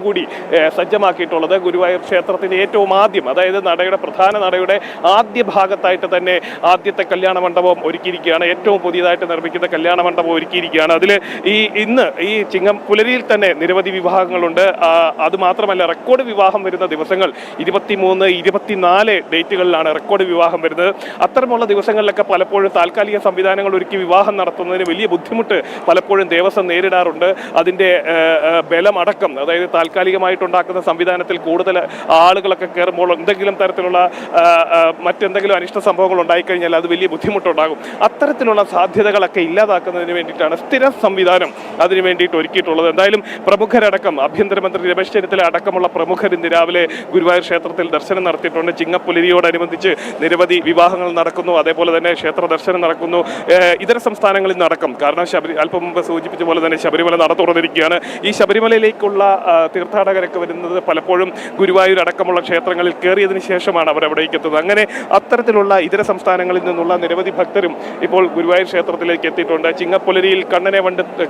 കൂടി സജ്ജമാക്കിയിട്ടുള്ളത്. ഗുരുവായൂർ ക്ഷേത്രത്തിന്റെ ഏറ്റവും ആദ്യം, അതായത് നടയുടെ പ്രധാന നടയുടെ ആദ്യ ഭാഗത്തായിട്ട് തന്നെ ആദ്യത്തെ കല്യാണ മണ്ഡപം ഒരുക്കിയിരിക്കുകയാണ്. ഏറ്റവും പുതിയതായിട്ട് നിർമ്മിക്കുന്ന കല്യാണ മണ്ഡപം ഒരുക്കിയിരിക്കുകയാണ്. അതിൽ ഇന്ന് ഈ ചിങ്ങം പുലരിയിൽ തന്നെ നിരവധി വിവാഹങ്ങളുണ്ട്. അതുമാത്രമല്ല, റെക്കോർഡ് വിവാഹം വരുന്ന ദിവസങ്ങൾ 23, 24 ഡേറ്റുകളിലാണ് റെക്കോർഡ് വിവാഹം വരുന്നത്. അത്തരമുള്ള ദിവസങ്ങളിലൊക്കെ പലപ്പോഴും താൽക്കാലിക സംവിധാനങ്ങൾ ഒരുക്കി വിവാഹം നടത്തുന്നതിന് വലിയ ബുദ്ധിമുട്ട് പലപ്പോഴും ദേവസ്വം നേരിടാറുണ്ട്. അതിൻ്റെ ബലമടക്കം, അതായത് താൽക്കാലികമായിട്ടുണ്ടാക്കുന്ന സംവിധാനത്തിൽ കൂടുതൽ ആളുകളൊക്കെ കയറുമ്പോൾ എന്തെങ്കിലും തരത്തിലുള്ള മറ്റെന്തെങ്കിലും അനിഷ്ട സംഭവങ്ങൾ ഉണ്ടായിക്കഴിഞ്ഞാൽ അത് വലിയ ബുദ്ധിമുട്ടുണ്ടാകും. അത്തരത്തിലുള്ള സാധ്യതകളൊക്കെ ഇല്ലാതാക്കുന്നതിന് വേണ്ടിയിട്ടാണ് സ്ഥിര സംവിധാനം അതിനു വേണ്ടിയിട്ട് ഒരുക്കിയിട്ടുള്ളത്. എന്തായാലും പ്രമുഖരടക്കം, ആഭ്യന്തരമന്ത്രി രമേശ് ചെന്നിത്തല അടക്കമുള്ള പ്രമുഖർ ഇന്ന് രാവിലെ ഗുരുവായൂർ ക്ഷേത്രത്തിൽ ദർശനം നടത്തിയിട്ടുണ്ട്. ചിങ്ങപ്പുലരിയോടനുബന്ധിച്ച് നിരവധി വിവാഹങ്ങൾ നടക്കുന്നു, അതേപോലെ തന്നെ ക്ഷേത്ര ദർശനം നടക്കുന്നു. ഇതര സംസ്ഥാനങ്ങളിൽ നടക്കും. കാരണം അല്പം മുമ്പ് സൂചിപ്പിച്ച പോലെ തന്നെ ശബരിമല നട തുറന്നിരിക്കുകയാണ്. ഈ ശബരിമലയിലേക്കുള്ള തീർത്ഥാടകരൊക്കെ വരുന്നത് പലപ്പോഴും ഗുരുവായൂർ അടക്കമുള്ള ക്ഷേത്രങ്ങളിൽ കയറിയതിനു ശേഷമാണ് അവർ അവിടേക്ക് എത്തുന്നത്. അങ്ങനെ അത്തരത്തിലുള്ള ഇതര സംസ്ഥാനങ്ങളിൽ നിന്നുള്ള നിരവധി ഭക്തരും ഇപ്പോൾ ഗുരുവായൂർ ക്ഷേത്രത്തിലേക്ക് എത്തിയിട്ടുണ്ട്. ചിങ്ങപ്പുലരിയിൽ കണ്ണനെ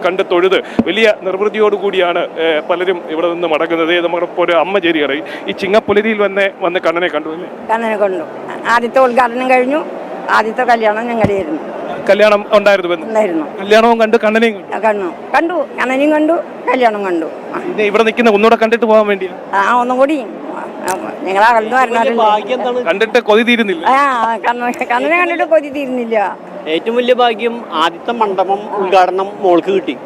കണ്ട് തൊഴുത് വലിയ നിർവൃതിയോടുകൂടിയാണ് പലരും ഇവിടെ നിന്ന് മടങ്ങുന്നത്. നമ്മളിപ്പോൾ ഒരു അമ്മ ചേരിയാണ് ഈ ചിങ്ങപ്പുലരിയിൽ വന്ന് കണ്ണനെ കണ്ടു. കണ്ണനെ കണ്ടു. ആദ്യത്തെ ഉദ്ഘാടനം കഴിഞ്ഞു. ആദ്യത്തെ കല്യാണം ഞങ്ങളുടെയായിരുന്നു. കല്യാണം ഉണ്ടായിരുന്നു. കല്യാണവും കണ്ടു, കണ്ണനെയും കണ്ടു, കണ്ണനെയും കണ്ടു, കല്യാണം കണ്ടു. ഇവിടെ നിൽക്കുന്ന ഒന്നുകൂടെ കണ്ടിട്ട് പോകാൻ വേണ്ടി ഒന്നും കൂടി കണ്ടിട്ട് കൊതി തീരുന്നില്ല. കണ്ണനെ കണ്ടിട്ട് കൊതി തീരുന്നില്ല. ഏറ്റവും വലിയ ഭാഗ്യം ആദ്യത്തെ മണ്ഡപം ഉദ്ഘാടനം മോൾക്ക് കിട്ടി.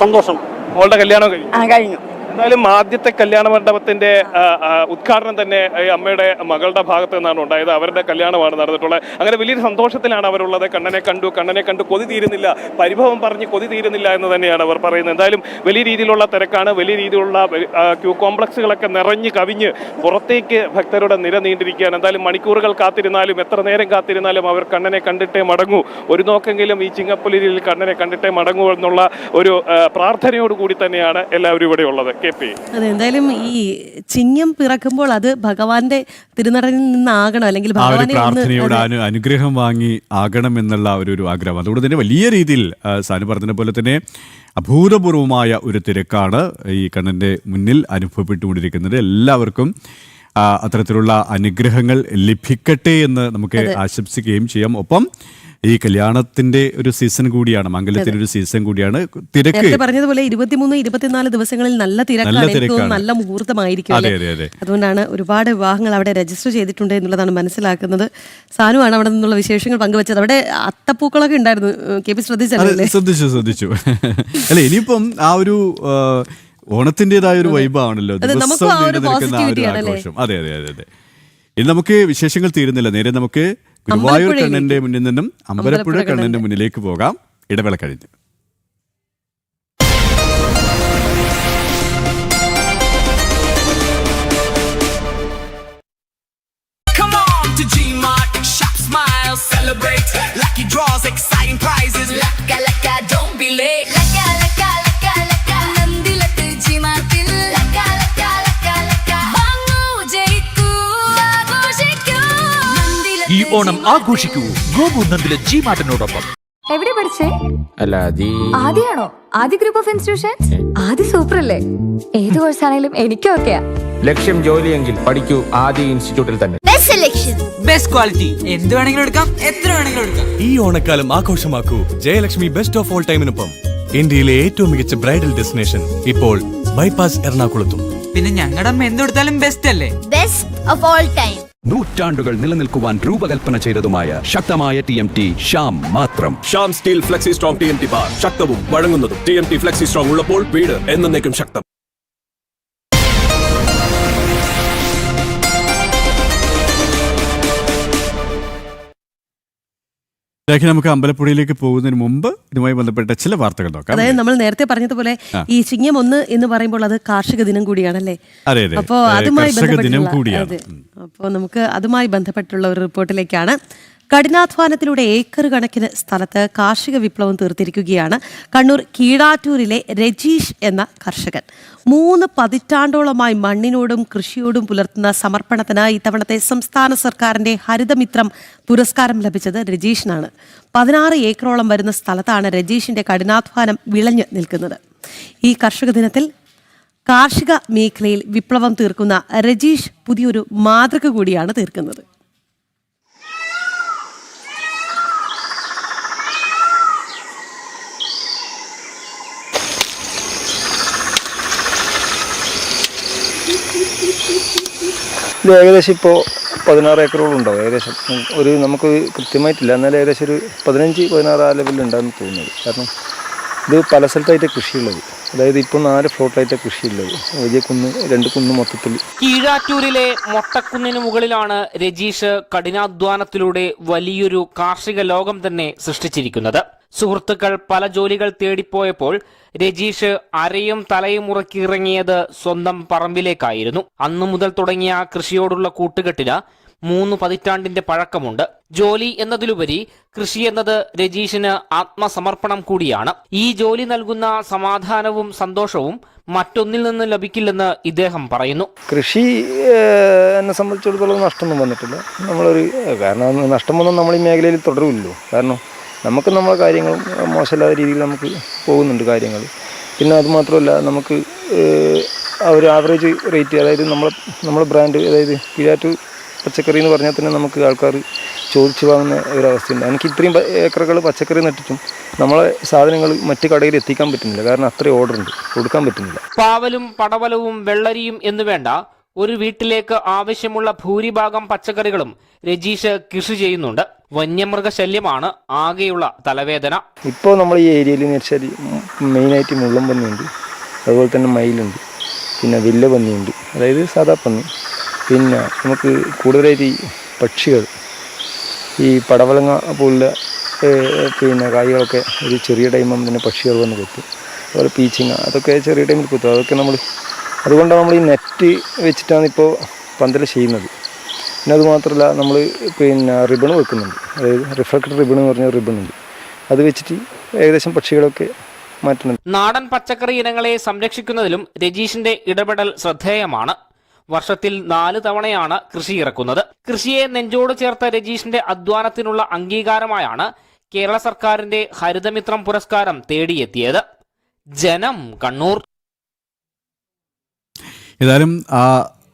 സന്തോഷം. മോളുടെ കല്യാണം കഴിഞ്ഞു. എന്തായാലും ആദ്യത്തെ കല്യാണ മണ്ഡപത്തിന്റെ ഉദ്ഘാടനം തന്നെ അമ്മയുടെ മകളുടെ ഭാഗത്ത് നിന്നാണ് ഉണ്ടായത്. അവരുടെ കല്യാണമാണ് നടന്നിട്ടുള്ളത്. അങ്ങനെ വലിയൊരു സന്തോഷത്തിലാണ് അവരുള്ളത്. കണ്ണനെ കണ്ടു കൊതി തീരുന്നില്ല, പരിഭവം പറഞ്ഞ് കൊതി തീരുന്നില്ല എന്ന് തന്നെയാണ് അവർ പറയുന്നത്. എന്തായാലും വലിയ രീതിയിലുള്ള തിരക്കാണ്. വലിയ രീതിയിലുള്ള ക്യൂ കോംപ്ലക്സുകളൊക്കെ നിറഞ്ഞ് കവിഞ്ഞ് പുറത്തേക്ക് ഭക്തരുടെ നിര നീണ്ടിരിക്കുകയാണ്. എന്തായാലും മണിക്കൂറുകൾ കാത്തിരുന്നാലും, എത്ര നേരം കാത്തിരുന്നാലും അവർ കണ്ണനെ കണ്ടിട്ടേ മടങ്ങൂ. ഒരു നോക്കെങ്കിലും ഈ ചിങ്ങപ്പുലരിയിൽ കണ്ണനെ കണ്ടിട്ടേ മടങ്ങൂ എന്നുള്ള ഒരു പ്രാർത്ഥനയോടുകൂടി തന്നെയാണ് എല്ലാവരും ഇവിടെ ഉള്ളത്. അതെ, എന്തായാലും ഈ ചിങ്ങം പിറക്കുമ്പോൾ അത് ഭഗവാന്റെ തിരുനടനിൽ നിന്നാകണം, അല്ലെങ്കിൽ പ്രാർത്ഥനയോട് അനുഗ്രഹം വാങ്ങി ആകണം എന്നുള്ള ഒരു ആഗ്രഹം. അതുകൊണ്ട് തന്നെ വലിയ രീതിയിൽ സാനു പറഞ്ഞ പോലെ തന്നെ അഭൂതപൂർവമായ ഒരു തിരക്കാണ് ഈ കണ്ണന്റെ മുന്നിൽ അനുഭവപ്പെട്ടുകൊണ്ടിരിക്കുന്നത്. എല്ലാവർക്കും അത്തരത്തിലുള്ള അനുഗ്രഹങ്ങൾ ലഭിക്കട്ടെ എന്ന് നമുക്ക് ആശംസിക്കുകയും ചെയ്യാം. ഒപ്പം ഈ കല്യാണത്തിന്റെ ഒരു സീസൺ കൂടിയാണ്, മംഗലത്തിന്റെ ഒരു സീസൺ കൂടിയാണ്. തിരക്ക് പറഞ്ഞതുപോലെ 23, 24 ദിവസങ്ങളിൽ നല്ല തിരക്കാണ്, നല്ല മുഹൂർത്തമായിരിക്കും. അതുകൊണ്ടാണ് ഒരുപാട് വിവാഹങ്ങൾ അവിടെ രജിസ്റ്റർ ചെയ്തിട്ടുണ്ട് എന്നുള്ളതാണ് മനസ്സിലാക്കുന്നത്. സാനുവാണ് അവിടെ നിന്നുള്ള വിശേഷങ്ങൾ പങ്കുവച്ചത്. അവിടെ അത്തപ്പൂക്കളൊക്കെ ഉണ്ടായിരുന്നു. KP ശ്രദ്ധിച്ചു. അല്ല, ഇനിയിപ്പം ആ ഒരു ഓണത്തിൻ്റെതായ ഒരു വൈബാണല്ലോ, ആഘോഷം. അതെ. ഇനി നമുക്ക് വിശേഷങ്ങൾ തീരുന്നില്ല. നേരെ നമുക്ക് ഗുരുവായൂർ കണ്ണന്റെ മുന്നിൽ നിന്നും അമ്പലപ്പുഴ കണ്ണന്റെ മുന്നിലേക്ക് പോകാം. ഇടവേള കഴിഞ്ഞ് ഈ ഓണം ആഘോഷിക്കൂ ഗോപു നന്ദിലെ ജിമാർട്ടിനോടൊപ്പം. എവിടെ പഠിച്ചേ? ആദ്യാണോ? ആദ്യ ഗ്രൂപ്പ് ഓഫ് ഇൻസ്റ്റിറ്റ്യൂഷൻ. ആദ്യ സൂപ്പർ അല്ലേ? ഏത് കോഴ്സാണെങ്കിലും എനിക്ക് ഓക്കെയാ. ലക്ഷ്യം ജോലിയെങ്കിൽ പഠിക്കൂ ആദ്യ ഇൻസ്റ്റിറ്റ്യൂട്ടിൽ തന്നെ. ബെസ്റ്റ് സെലക്ഷൻ, ബെസ്റ്റ് ക്വാളിറ്റി, എന്ത് വേണമെങ്കിലും എടുക്കാം, എത്ര വേണമെങ്കിലും എടുക്കാം. ഈ ഓണക്കാലം ആഘോഷമാക്കൂ ജയലക്ഷ്മി ബെസ്റ്റ് ഓഫ് ഓൾ ടൈമിനൊപ്പം. ഇന്ത്യയിലെ ഏറ്റവും മികച്ച ബ്രൈഡൽ ഡെസ്റ്റിനേഷൻ ഇപ്പോൾ ബൈപ്പാസ് എറണാകുളത്തും. പിന്നെ ഞങ്ങളുടെ അമ്മ എന്തെടുത്താലും ബെസ്റ്റ് അല്ലേ? Best of all time. നൂറ്റാണ്ടുകൾ നിലനിൽക്കുവാൻ രൂപകൽപ്പന ചെയ്തതുമായ ശക്തമായ TMT ഷ്യാം മാത്രം. Shyam steel flexi strong TMT bar. ശക്തവും വഴങ്ങുന്നതും. TMT ഫ്ലെക്സി സ്ട്രോങ് ഉള്ളപ്പോൾ വീട് എന്നേക്കും ശക്തം. നമുക്ക് അമ്പലപ്പുഴയിലേക്ക് പോകുന്നതിന് മുമ്പ് ഇതുമായി ബന്ധപ്പെട്ട ചില വാർത്തകൾ നോക്കാം. അതായത് നമ്മൾ നേരത്തെ പറഞ്ഞതുപോലെ ഈ ചിങ്ങം 1 എന്ന് പറയുമ്പോൾ അത് കാർഷിക ദിനം കൂടിയാണല്ലേ? അപ്പോൾ നമുക്ക് അതുമായി ബന്ധപ്പെട്ടുള്ള ഒരു റിപ്പോർട്ടിലേക്കാണ്. കഠിനാധ്വാനത്തിലൂടെ ഏക്കർ കണക്കിന് സ്ഥലത്ത് കാർഷിക വിപ്ലവം തീർത്തിരിക്കുകയാണ് കണ്ണൂർ കീഴാറ്റൂരിലെ രജീഷ് എന്ന കർഷകൻ. 3 പതിറ്റാണ്ടോളമായി മണ്ണിനോടും കൃഷിയോടും പുലർത്തുന്ന സമർപ്പണത്തിന് ഇത്തവണത്തെ സംസ്ഥാന സർക്കാരിന്റെ ഹരിതമിത്രം പുരസ്കാരം ലഭിച്ചത് രജീഷിനാണ്. 16 ഏക്കറോളം വരുന്ന സ്ഥലത്താണ് രജീഷിന്റെ കഠിനാധ്വാനം വിളഞ്ഞു നിൽക്കുന്നത്. ഈ കർഷക ദിനത്തിൽ കാർഷിക മേഖലയിൽ വിപ്ലവം തീർക്കുന്ന രജീഷ് പുതിയൊരു മാതൃക കൂടിയാണ് തീർക്കുന്നത്. ഇത് ഏകദേശം ഇപ്പോൾ 16 ഏക്കറോളം ഉണ്ടാവും. ഏകദേശം ഒരു നമുക്ക് കൃത്യമായിട്ടില്ല, എന്നാലും ഏകദേശം ഒരു 15-16 ആ ലെവലിലുണ്ടാകുന്നു തോന്നുന്നത്. കാരണം ഇത് പല സ്ഥലത്തായിട്ട് കൃഷിയുള്ളത്, അതായത് ഇപ്പോൾ 4 ഫ്ലോട്ടായിട്ട് കൃഷിയുള്ളത്. വലിയ കുന്ന്, 2 കുന്ന് മൊത്തത്തിൽ. കീഴാറ്റൂരിലെ മൊട്ടക്കുന്നിന് മുകളിലാണ് രജീഷ് കഠിനാധ്വാനത്തിലൂടെ വലിയൊരു കാർഷിക ലോകം തന്നെ സൃഷ്ടിച്ചിരിക്കുന്നത്. സുഹൃത്തുക്കൾ പല ജോലികൾ തേടിപ്പോയപ്പോൾ രജീഷ് അരയും തലയും ഉറക്കിയിറങ്ങിയത് സ്വന്തം പറമ്പിലേക്കായിരുന്നു. അന്നു മുതൽ തുടങ്ങിയ കൃഷിയോടുള്ള കൂട്ടുകെട്ടിന് 3 പതിറ്റാണ്ടിന്റെ പഴക്കമുണ്ട്. ജോലി എന്നതിലുപരി കൃഷി എന്നത് രജീഷിന് ആത്മസമർപ്പണം കൂടിയാണ്. ഈ ജോലി നൽകുന്ന സമാധാനവും സന്തോഷവും മറ്റൊന്നിൽ നിന്ന് ലഭിക്കില്ലെന്ന് ഇദ്ദേഹം പറയുന്നു. കൃഷി എന്നെ സംബന്ധിച്ചിടത്തോളം നഷ്ടമൊന്നും വന്നിട്ടില്ല. കാരണം നഷ്ടമൊന്നും നമ്മൾ ഈ മേഖലയിൽ തുടരുമല്ലോ. കാരണം നമുക്ക് നമ്മളെ കാര്യങ്ങളും മോശമില്ലാത്ത രീതിയിൽ നമുക്ക് പോകുന്നുണ്ട് കാര്യങ്ങൾ. പിന്നെ അതുമാത്രമല്ല, നമുക്ക് ഒരു ആവറേജ് റേറ്റ്, അതായത് നമ്മളെ ബ്രാൻഡ്, അതായത് കീഴാറ്റൂർ പച്ചക്കറി എന്ന് പറഞ്ഞാൽ തന്നെ നമുക്ക് ആൾക്കാർ ചോദിച്ചു വാങ്ങുന്ന ഒരവസ്ഥയുണ്ട്. എനിക്ക് ഇത്രയും ഏക്കറുകൾ പച്ചക്കറി നട്ടിട്ടും നമ്മളെ സാധനങ്ങൾ മറ്റു കടയിൽ എത്തിക്കാൻ പറ്റുന്നില്ല. കാരണം അത്രയും ഓർഡർ ഉണ്ട്, കൊടുക്കാൻ പറ്റുന്നില്ല. പാവലും പടവലവും വെള്ളരിയും എന്ന് വേണ്ട ഒരു വീട്ടിലേക്ക് ആവശ്യമുള്ള ഭൂരിഭാഗം പച്ചക്കറികളും രജീഷ് കൃഷി ചെയ്യുന്നുണ്ട്. വന്യമൃഗശല്യമാണ് ആകെയുള്ള തലവേദന. ഇപ്പോൾ നമ്മൾ ഈ ഏരിയയിൽ എന്ന് വെച്ചാൽ മെയിനായിട്ട് മുള്ളം പന്നിയുണ്ട്, അതുപോലെ തന്നെ മയിലുണ്ട്, പിന്നെ വില്ല പന്നിയുണ്ട്, അതായത് സാധാ പന്നി. പിന്നെ നമുക്ക് കൂടുതലായിട്ട് ഈ പക്ഷികൾ, ഈ പടവലങ്ങ പോലുള്ള പിന്നെ കായ്കളൊക്കെ ഒരു ചെറിയ ടൈമാകുമ്പോൾ തന്നെ പക്ഷികൾ വന്ന് കൊത്തും. അതുപോലെ പീച്ചിങ്ങ, അതൊക്കെ ചെറിയ ടൈമിൽ കൊത്തും. അതൊക്കെ അതുകൊണ്ടാണ് നമ്മൾ ഈ നെറ്റ് വെച്ചിട്ടാണ് ഇപ്പോൾ പന്തൽ ചെയ്യുന്നത്. പിന്നെ അതുമാത്രമല്ല, നമ്മൾ പിന്നെ റിബൺ വെക്കുന്നുണ്ട്, അതായത് റിഫ്ലക്റ്റഡ് റിബൺ എന്ന് പറഞ്ഞ റിബണുണ്ട്. അത് വെച്ചിട്ട് ഏകദേശം പക്ഷികളൊക്കെ മാറ്റുന്നുണ്ട്. നാടൻ പച്ചക്കറി ഇനങ്ങളെ സംരക്ഷിക്കുന്നതിലും രജീഷിന്റെ ഇടപെടൽ ശ്രദ്ധേയമാണ്. വർഷത്തിൽ 4 തവണയാണ് കൃഷി ഇറക്കുന്നത്. കൃഷിയെ നെഞ്ചോട് ചേർത്ത രജീഷിന്റെ അധ്വാനത്തിനുള്ള അംഗീകാരമായാണ് കേരള സർക്കാരിന്റെ ഹരിതമിത്രം പുരസ്കാരം തേടിയെത്തിയത്. ജനം, കണ്ണൂർ. ഏതായാലും ആ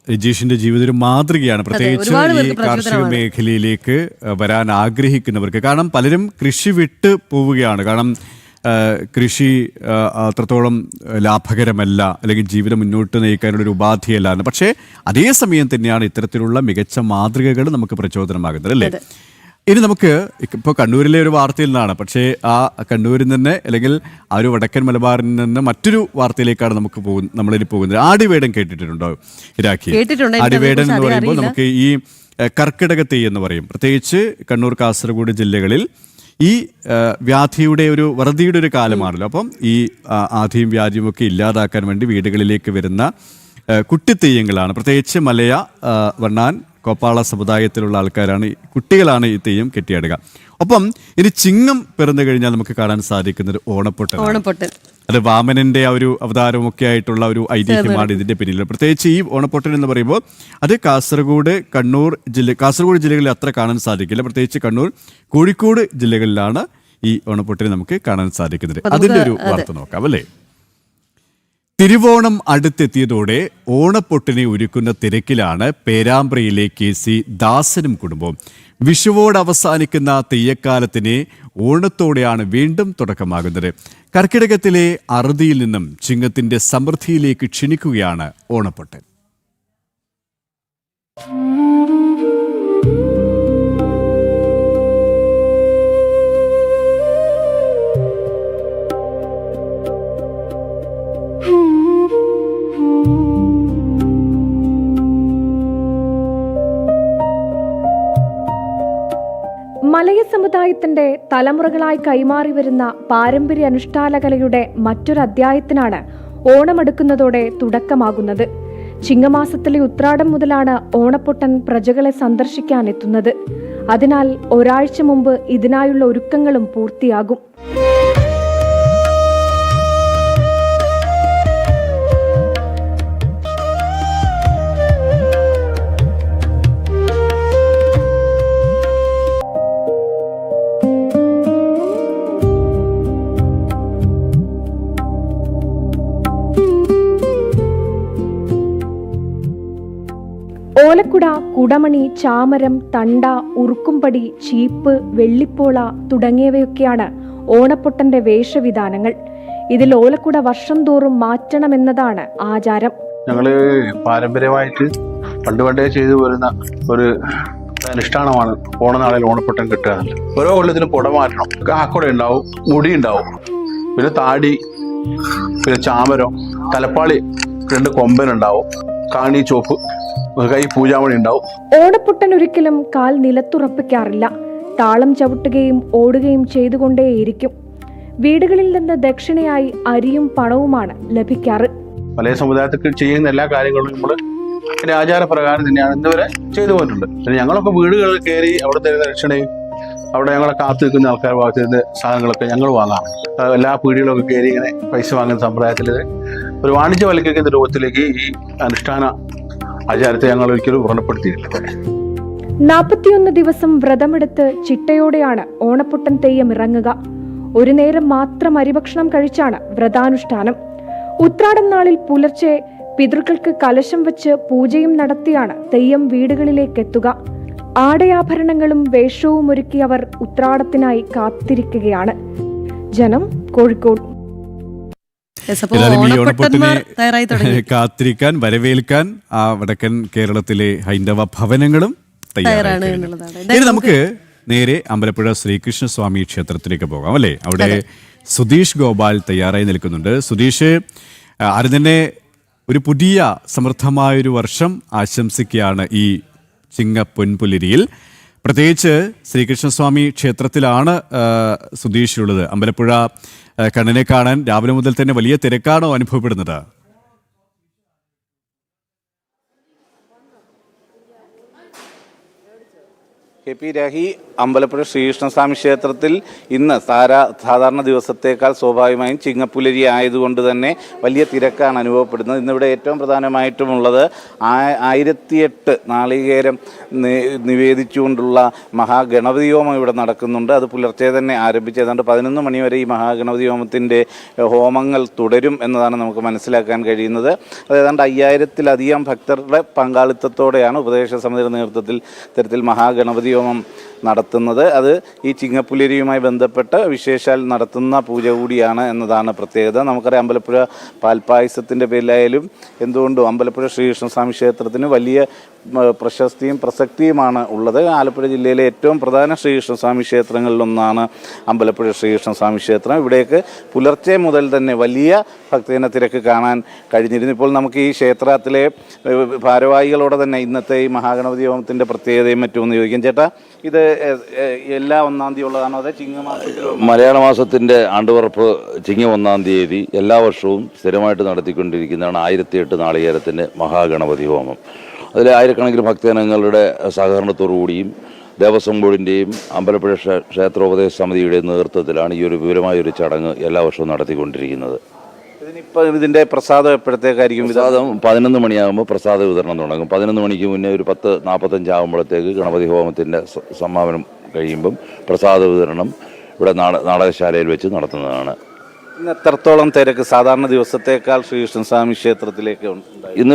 രജീഷിന്റെ ജീവിതം ഒരു മാതൃകയാണ്, പ്രത്യേകിച്ച് ഈ കാർഷിക മേഖലയിലേക്ക് വരാൻ ആഗ്രഹിക്കുന്നവർക്ക്. കാരണം പലരും കൃഷി വിട്ട് പോവുകയാണ്. കാരണം കൃഷി അത്രത്തോളം ലാഭകരമല്ല, അല്ലെങ്കിൽ ജീവിതം മുന്നോട്ട് നയിക്കാനുള്ളൊരു ഉപാധിയല്ല എന്ന്. പക്ഷേ അതേസമയം തന്നെയാണ് ഇത്തരത്തിലുള്ള മികച്ച മാതൃകകൾ നമുക്ക് പ്രചോദനമാകുന്നത്, അല്ലേ? ഇനി നമുക്ക് ഇപ്പോൾ കണ്ണൂരിലെ ഒരു വാർത്തയിൽ നിന്നാണ്, പക്ഷേ ആ കണ്ണൂരിൽ നിന്ന്, അല്ലെങ്കിൽ ആ ഒരു വടക്കൻ മലബാറിൽ നിന്ന് മറ്റൊരു വാർത്തയിലേക്കാണ് നമ്മളിനി പോകുന്നത്. ആടിവേടൻ കേട്ടിട്ടുണ്ടോ ഇരാഖി? ആടിവേടൻ എന്ന് പറയുമ്പോൾ നമുക്ക് ഈ കർക്കിടക തെയ്യം എന്ന് പറയും. പ്രത്യേകിച്ച് കണ്ണൂർ, കാസർഗോഡ് ജില്ലകളിൽ ഈ വ്യാധിയുടെ വറുതിയുടെ ഒരു കാലമാണല്ലോ. അപ്പം ഈ ആധിയും വ്യാധിയും ഒക്കെ ഇല്ലാതാക്കാൻ വേണ്ടി വീടുകളിലേക്ക് വരുന്ന കുട്ടിത്തെയ്യങ്ങളാണ്. പ്രത്യേകിച്ച് മലയ, വണ്ണാൻ, കോപ്പാള സമുദായത്തിലുള്ള ആൾക്കാരാണ്, കുട്ടികളാണ് ഈ തെയ്യം കെട്ടിയാടുക. ഒപ്പം ഇനി ചിങ്ങം പിറന്നു കഴിഞ്ഞാൽ നമുക്ക് കാണാൻ സാധിക്കുന്നത് ഓണപ്പൊട്ടൻ. അത് വാമനന്റെ ആ ഒരു അവതാരമൊക്കെ ആയിട്ടുള്ള ഒരു ഐതിഹ്യമാണ് ഇതിന്റെ പിന്നിൽ. പ്രത്യേകിച്ച് ഈ ഓണപ്പൊട്ടൻ എന്ന് പറയുമ്പോൾ അത് കാസർഗോഡ് ജില്ലകളിൽ അത്ര കാണാൻ സാധിക്കില്ല. പ്രത്യേകിച്ച് കണ്ണൂർ, കോഴിക്കോട് ജില്ലകളിലാണ് ഈ ഓണപ്പൊട്ടനെ നമുക്ക് കാണാൻ സാധിക്കുന്നത്. അതിന്റെ ഒരു വാർത്ത നോക്കാം, അല്ലേ? തിരുവോണം അടുത്തെത്തിയതോടെ ഓണപ്പൊട്ടിനെ ഒരുക്കുന്ന തിരക്കിലാണ് പേരാമ്പ്രയിലെ KC ദാസനും കുടുംബവും. വിഷുവോട് അവസാനിക്കുന്ന തെയ്യക്കാലത്തിന് ഓണത്തോടെയാണ് വീണ്ടും തുടക്കമാകുന്നത്. കർക്കിടകത്തിലെ അറുതിയിൽ നിന്നും ചിങ്ങത്തിന്റെ സമൃദ്ധിയിലേക്ക് ക്ഷണിക്കുകയാണ് ഓണപ്പൊട്ടൻ. മലയ സമുദായത്തിന്റെ തലമുറകളായി കൈമാറി വരുന്ന പാരമ്പര്യ അനുഷ്ഠാനകലയുടെ മറ്റൊരധ്യായത്തിനാണ് ഓണമെടുക്കുന്നതോടെ തുടക്കമാകുന്നത്. ചിങ്ങമാസത്തിലെ ഉത്രാടം മുതലാണ് ഓണപ്പൊട്ടൻ പ്രജകളെ സന്ദർശിക്കാനെത്തുന്നത്. അതിനാൽ ഒരാഴ്ച മുമ്പ് ഇതിനായുള്ള ഒരുക്കങ്ങളും പൂർത്തിയാകും. ഓലക്കുട, കുടമണി, ചാമരം, തണ്ട, ഉറുക്കുംപടി, ചീപ്പ്, വെള്ളിപ്പോള തുടങ്ങിയവയൊക്കെയാണ് ഓണപ്പൊട്ടന്റെ വേഷവിധാനങ്ങൾ. ഇതിൽ ഓലക്കുട വർഷം തോറും മാറ്റണമെന്നതാണ് ആചാരം. ഞങ്ങള് പാരമ്പര്യമായിട്ട് പണ്ടേ ചെയ്തു വരുന്ന ഒരു അനുഷ്ഠാനമാണ് ഓണനാളിൽ ഓണപ്പൊട്ടൻ കിട്ടുക. ഓരോ കൊല്ലത്തിലും കുട മാറ്റണം. കാക്കുട ഉണ്ടാവും, മുടി ഉണ്ടാവും, പിന്നെ താടി, പിന്നെ ചാമരം, തലപ്പാളി, 2 കൊമ്പനുണ്ടാവും, കാണി ചോപ്പ്, കൈ പൂജാമണി ഉണ്ടാവും. ഓണപ്പൊട്ടൻ ഒരിക്കലും കാൽ നിലത്തുറപ്പിക്കാറില്ല. താളം ചവിട്ടുകയും ഓടുകയും ചെയ്തുകൊണ്ടേയിരിക്കും. വീടുകളിൽ നിന്ന് ദക്ഷിണയായി അരിയും പണവുമാണ് ലഭിക്കാറ്. മലയ സമുദായത്തിൽ ചെയ്യുന്ന എല്ലാ കാര്യങ്ങളും നമ്മൾ അതിന്റെ ആചാരപ്രകാരം തന്നെയാണ് ഇന്നുവരെ ചെയ്തു പോയിട്ടുണ്ട്. പിന്നെ ഞങ്ങളൊക്കെ വീടുകളിൽ കയറി അവിടെ തരുന്ന ദക്ഷിണയും അവിടെ ഞങ്ങളെ കാത്തു നിൽക്കുന്ന ആൾക്കാർ ഭാഗത്തുനിന്ന് സാധനങ്ങളൊക്കെ ഞങ്ങൾ വാങ്ങാം. എല്ലാ പീടികളൊക്കെ കയറി ഇങ്ങനെ പൈസ വാങ്ങുന്ന സമ്പ്രദായത്തിൽ ഒരു വാണിജ്യവൽക്കരിക്കുന്ന രൂപത്തിലേക്ക് ഈ അനുഷ്ഠാന ആചാരത്തെ ഞങ്ങൾ ഒരിക്കലും വ്രണപ്പെടുത്തിയിട്ടില്ല. 41 ദിവസം വ്രതമെടുത്ത് ചിട്ടയോടെയാണ് ഓണപ്പൊട്ടൻ തെയ്യം ഇറങ്ങുക. ഒരു നേരം മാത്രം അരിഭക്ഷണം കഴിച്ചാണ് വ്രതാനുഷ്ഠാനം. ഉത്രാടം നാളിൽ പുലർച്ചെ പിതൃക്കൾക്ക് കലശം വെച്ച് പൂജയും നടത്തിയാണ് തെയ്യം വീടുകളിലേക്ക് എത്തുക. ആടയാഭരണങ്ങളും വേഷവും ഒരുക്കിയവർ ഉത്രാടത്തിനായി കാത്തിരിക്കുകയാണ്. ജനം, കോഴിക്കോട്. കാത്തിരിക്കാൻ, വരവേൽക്കാൻ ആ വടക്കൻ കേരളത്തിലെ ഹൈന്ദവ ഭവനങ്ങളും തയ്യാറാണ് എന്നുള്ളതാണ്. ഇനി നമുക്ക് നേരെ അമ്പലപ്പുഴ ശ്രീകൃഷ്ണസ്വാമി ക്ഷേത്രത്തിലേക്ക് പോകാം അല്ലേ? അവിടെ സുധീഷ് ഗോപാൽ തയ്യാറായി നിൽക്കുന്നുണ്ട്. സുധീഷ്, ആരും തന്നെ ഒരു പുതിയ സമൃദ്ധമായൊരു വർഷം ആശംസിക്കുകയാണ് ഈ ചിങ്ങപ്പൊൻപുലരിയിൽ. പ്രത്യേകിച്ച് ശ്രീകൃഷ്ണസ്വാമി ക്ഷേത്രത്തിലാണ് സുധീഷുള്ളത്. അമ്പലപ്പുഴ കണ്ണനെ കാണാൻ രാവിലെ മുതൽ തന്നെ വലിയ തിരക്കാണോ അനുഭവപ്പെടുന്നത്? കെ പി രാഹി, അമ്പലപ്പുഴ ശ്രീകൃഷ്ണസ്വാമി ക്ഷേത്രത്തിൽ ഇന്ന് സാധാരണ ദിവസത്തേക്കാൾ സ്വാഭാവികമായും ചിങ്ങപ്പുലരി ആയതുകൊണ്ട് തന്നെ വലിയ തിരക്കാണ് അനുഭവപ്പെടുന്നത്. ഇന്നിവിടെ ഏറ്റവും പ്രധാനമായിട്ടുമുള്ളത് 1008 നാളികേരം നിവേദിച്ചുകൊണ്ടുള്ള മഹാഗണപതി ഹോമം ഇവിടെ നടക്കുന്നുണ്ട്. അത് പുലർച്ചെ തന്നെ ആരംഭിച്ച് ഏതാണ്ട് 11 മണി വരെ ഈ മഹാഗണപതി ഹോമത്തിൻ്റെ ഹോമങ്ങൾ തുടരും എന്നതാണ് നമുക്ക് മനസ്സിലാക്കാൻ കഴിയുന്നത്. അത് ഏതാണ്ട് 5000-ലധികം ഭക്തരുടെ പങ്കാളിത്തത്തോടെയാണ് ഉപദേശ സമിതിയുടെ നേതൃത്വത്തിൽ ഇത്തരത്തിൽ മഹാഗണപതി ഹോമം നടത്തുന്നത്. അത് ഈ ചിങ്ങപ്പുലരിയുമായി ബന്ധപ്പെട്ട് വിശേഷാൽ നടത്തുന്ന പൂജ കൂടിയാണ് എന്നതാണ് പ്രത്യേകത. നമുക്കറിയാം, അമ്പലപ്പുഴ പാൽപ്പായസത്തിൻ്റെ പേരിലായാലും എന്തുകൊണ്ടും അമ്പലപ്പുഴ ശ്രീകൃഷ്ണസ്വാമി ക്ഷേത്രത്തിന് വലിയ പ്രശസ്തിയും പ്രസക്തിയുമാണ് ഉള്ളത്. ആലപ്പുഴ ജില്ലയിലെ ഏറ്റവും പ്രധാന ശ്രീകൃഷ്ണസ്വാമി ക്ഷേത്രങ്ങളിലൊന്നാണ് അമ്പലപ്പുഴ ശ്രീകൃഷ്ണസ്വാമി ക്ഷേത്രം. ഇവിടേക്ക് പുലർച്ചെ മുതൽ തന്നെ വലിയ ഭക്തജന തിരക്ക് കാണാൻ കഴിഞ്ഞിരുന്നു. ഇപ്പോൾ നമുക്ക് ഈ ക്ഷേത്രത്തിലെ ഭാരവാഹികളോടെ തന്നെ ഇന്നത്തെ ഈ മഹാഗണപതി ഹോമത്തിൻ്റെ പ്രത്യേകതയും മറ്റുമെന്ന് ചോദിക്കും. ചേട്ടാ, ഇത് എല്ലാ 1-ാം തീയതി ഉള്ളതാണോ അതോ ചിങ്ങമാസത്തിൽ? മലയാള മാസത്തിൻ്റെ ആണ്ടുപറപ്പ് ചിങ്ങം 1-ാം തീയതി എല്ലാ വർഷവും സ്ഥിരമായിട്ട് നടത്തിക്കൊണ്ടിരിക്കുന്നതാണ് 1008 നാളികേരത്തിൻ്റെ മഹാഗണപതി ഹോമം. അതിൽ ആയിരക്കണക്കിന് ഭക്തജനങ്ങളുടെ സഹകരണത്തോടുകൂടിയും ദേവസ്വം ബോർഡിൻ്റെയും അമ്പലപ്പുഴ ക്ഷേത്രോപദേശ സമിതിയുടെയും നേതൃത്വത്തിലാണ് ഈ ഒരു വിപുലമായൊരു ചടങ്ങ് എല്ലാ വർഷവും നടത്തിക്കൊണ്ടിരിക്കുന്നത്. ഇതിൻ്റെ പ്രസാദം എപ്പോഴത്തേക്കായിരിക്കും? പ്രസാദം 11 മണിയാകുമ്പോൾ പ്രസാദ വിതരണം തുടങ്ങും. 11 മണിക്ക് മുന്നേ ഒരു 10:45 ആകുമ്പോഴത്തേക്ക് ഗണപതി ഹോമത്തിൻ്റെ സമാപനം കഴിയുമ്പം പ്രസാദ വിതരണം ഇവിടെ നാടകശാലയിൽ വെച്ച് നടത്തുന്നതാണ്. ഇന്ന് എത്രത്തോളം തിരക്ക് സാധാരണ ദിവസത്തേക്കാൾ ശ്രീകൃഷ്ണസ്വാമി ക്ഷേത്രത്തിലേക്ക് ഉണ്ട്? ഇന്ന്